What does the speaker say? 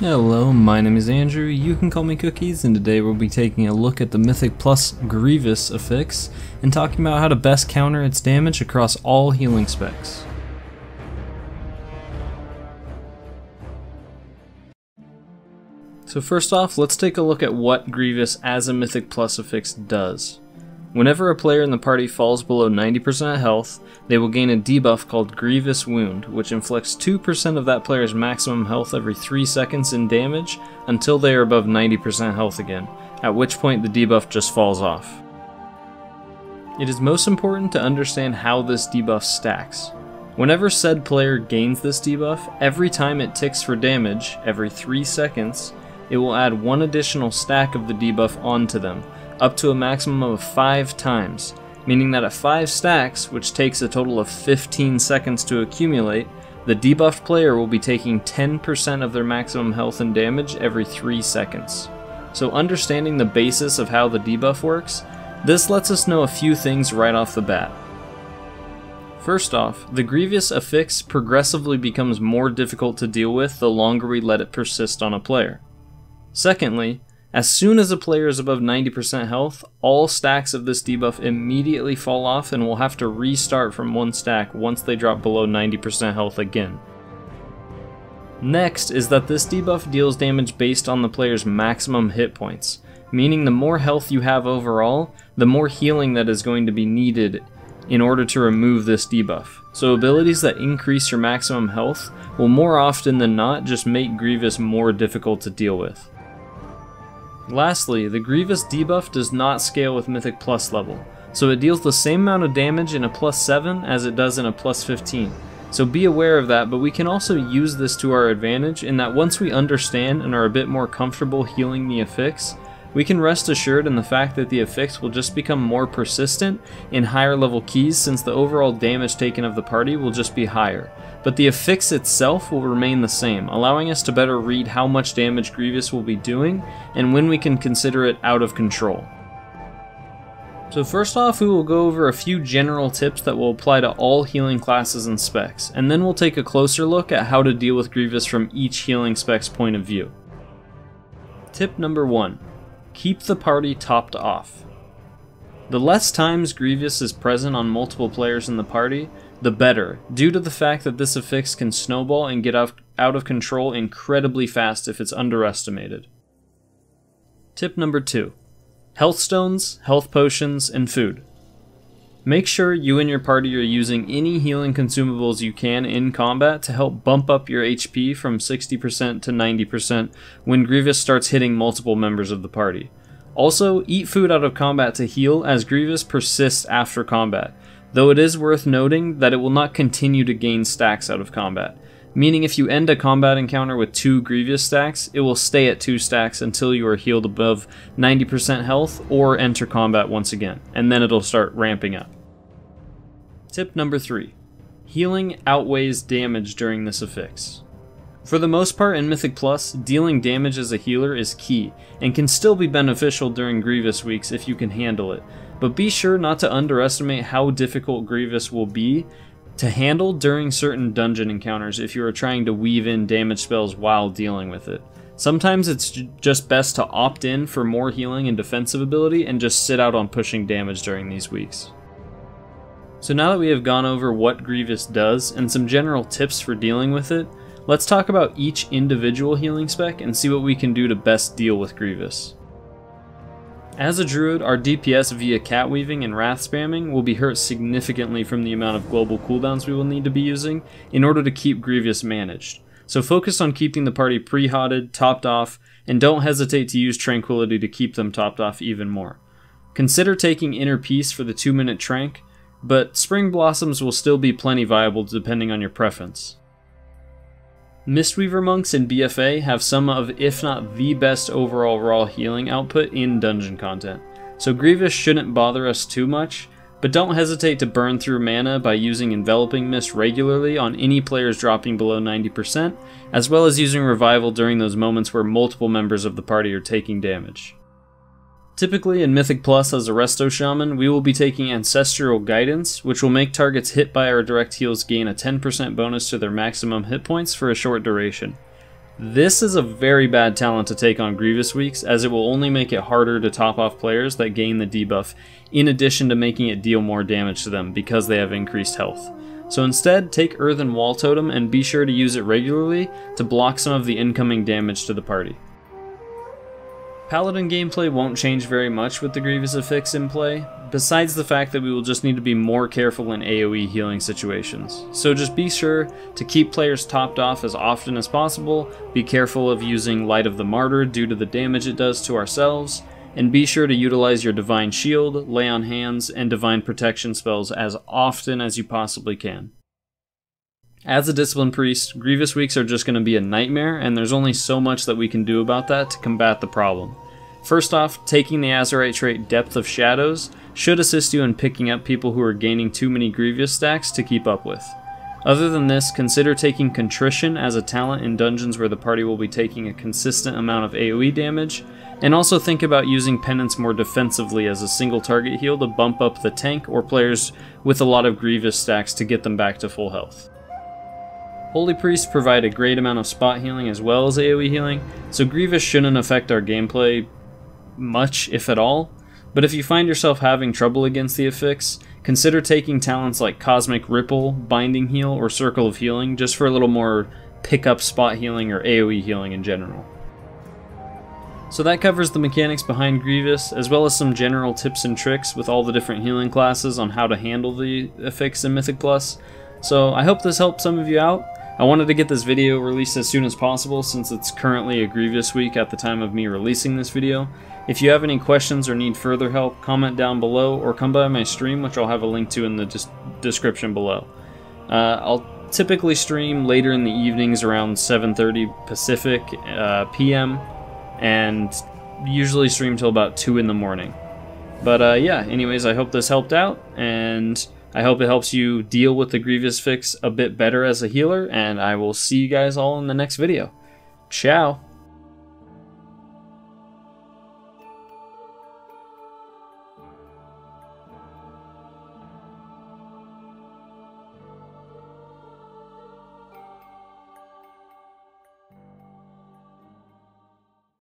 Hello, my name is Andrew, you can call me Cookies, and today we'll be taking a look at the Mythic Plus Grievous Affix and talking about how to best counter its damage across all healing specs. So first off, let's take a look at what Grievous as a Mythic Plus Affix does. Whenever a player in the party falls below 90% health, they will gain a debuff called Grievous Wound, which inflicts 2% of that player's maximum health every 3 seconds in damage until they are above 90% health again, at which point the debuff just falls off. It is most important to understand how this debuff stacks. Whenever said player gains this debuff, every time it ticks for damage, every 3 seconds, it will add one additional stack of the debuff onto them, up to a maximum of 5 times, meaning that at 5 stacks, which takes a total of 15 seconds to accumulate, the debuffed player will be taking 10% of their maximum health and damage every 3 seconds. So understanding the basis of how the debuff works, this lets us know a few things right off the bat. First off, the Grievous Affix progressively becomes more difficult to deal with the longer we let it persist on a player. Secondly, as soon as a player is above 90% health, all stacks of this debuff immediately fall off and will have to restart from one stack once they drop below 90% health again. Next is that this debuff deals damage based on the player's maximum hit points, meaning the more health you have overall, the more healing that is going to be needed in order to remove this debuff. So abilities that increase your maximum health will more often than not just make Grievous more difficult to deal with. Lastly, the Grievous debuff does not scale with Mythic Plus level, so it deals the same amount of damage in a +7 as it does in a +15. So be aware of that, but we can also use this to our advantage in that once we understand and are a bit more comfortable healing the Affix, we can rest assured in the fact that the Affix will just become more persistent in higher level keys since the overall damage taken of the party will just be higher. But the Affix itself will remain the same, allowing us to better read how much damage Grievous will be doing and when we can consider it out of control. So first off, we will go over a few general tips that will apply to all healing classes and specs, and then we'll take a closer look at how to deal with Grievous from each healing spec's point of view. Tip number 1. Keep the party topped off. The less times Grievous is present on multiple players in the party, the better, due to the fact that this Affix can snowball and get out of control incredibly fast if it's underestimated. Tip number 2. Health stones, health potions, and food. Make sure you and your party are using any healing consumables you can in combat to help bump up your HP from 60% to 90% when Grievous starts hitting multiple members of the party. Also, eat food out of combat to heal as Grievous persists after combat, though it is worth noting that it will not continue to gain stacks out of combat, meaning if you end a combat encounter with 2 Grievous stacks, it will stay at 2 stacks until you are healed above 90% health or enter combat once again, and then it'll start ramping up. Tip number 3. Healing outweighs damage during this Affix. For the most part in Mythic Plus, dealing damage as a healer is key, and can still be beneficial during Grievous weeks if you can handle it, but be sure not to underestimate how difficult Grievous will be to handle during certain dungeon encounters if you are trying to weave in damage spells while dealing with it. Sometimes it's just best to opt in for more healing and defensive ability and just sit out on pushing damage during these weeks. So now that we have gone over what Grievous does and some general tips for dealing with it, let's talk about each individual healing spec and see what we can do to best deal with Grievous. As a Druid, our DPS via cat weaving and wrath spamming will be hurt significantly from the amount of global cooldowns we will need to be using in order to keep Grievous managed. So focus on keeping the party pre-hotted, topped off, and don't hesitate to use Tranquility to keep them topped off even more. Consider taking Inner Peace for the 2-minute trank, but Spring Blossoms will still be plenty viable depending on your preference. Mistweaver monks in BFA have some of, if not the best overall raw healing output in dungeon content, so Grievous shouldn't bother us too much, but don't hesitate to burn through mana by using Enveloping Mist regularly on any players dropping below 90%, as well as using Revival during those moments where multiple members of the party are taking damage. Typically in Mythic Plus as a Resto Shaman, we will be taking Ancestral Guidance, which will make targets hit by our direct heals gain a 10% bonus to their maximum hit points for a short duration. This is a very bad talent to take on Grievous weeks, as it will only make it harder to top off players that gain the debuff, in addition to making it deal more damage to them because they have increased health. So instead, take Earthen Wall Totem and be sure to use it regularly to block some of the incoming damage to the party. Paladin gameplay won't change very much with the Grievous Affix in play, besides the fact that we will just need to be more careful in AoE healing situations. So just be sure to keep players topped off as often as possible, be careful of using Light of the Martyr due to the damage it does to ourselves, and be sure to utilize your Divine Shield, Lay on Hands, and Divine Protection spells as often as you possibly can. As a Discipline Priest, Grievous weeks are just going to be a nightmare, and there's only so much that we can do about that to combat the problem. First off, taking the Azerite trait Depth of Shadows should assist you in picking up people who are gaining too many Grievous stacks to keep up with. Other than this, consider taking Contrition as a talent in dungeons where the party will be taking a consistent amount of AoE damage, and also think about using Penance more defensively as a single target heal to bump up the tank or players with a lot of Grievous stacks to get them back to full health. Holy Priests provide a great amount of spot healing as well as AoE healing, so Grievous shouldn't affect our gameplay much, if at all. But if you find yourself having trouble against the Affix, consider taking talents like Cosmic Ripple, Binding Heal, or Circle of Healing just for a little more pick-up spot healing or AoE healing in general. So that covers the mechanics behind Grievous, as well as some general tips and tricks with all the different healing classes on how to handle the Affix in Mythic Plus. So I hope this helped some of you out. I wanted to get this video released as soon as possible since it's currently a Grievous week at the time of me releasing this video. If you have any questions or need further help, comment down below or come by my stream, which I'll have a link to in the description below. I'll typically stream later in the evenings around 7:30 Pacific PM, and usually stream till about 2 in the morning. But yeah, anyways, I hope this helped out, and I hope it helps you deal with the Grievous fix a bit better as a healer, and I will see you guys all in the next video. Ciao!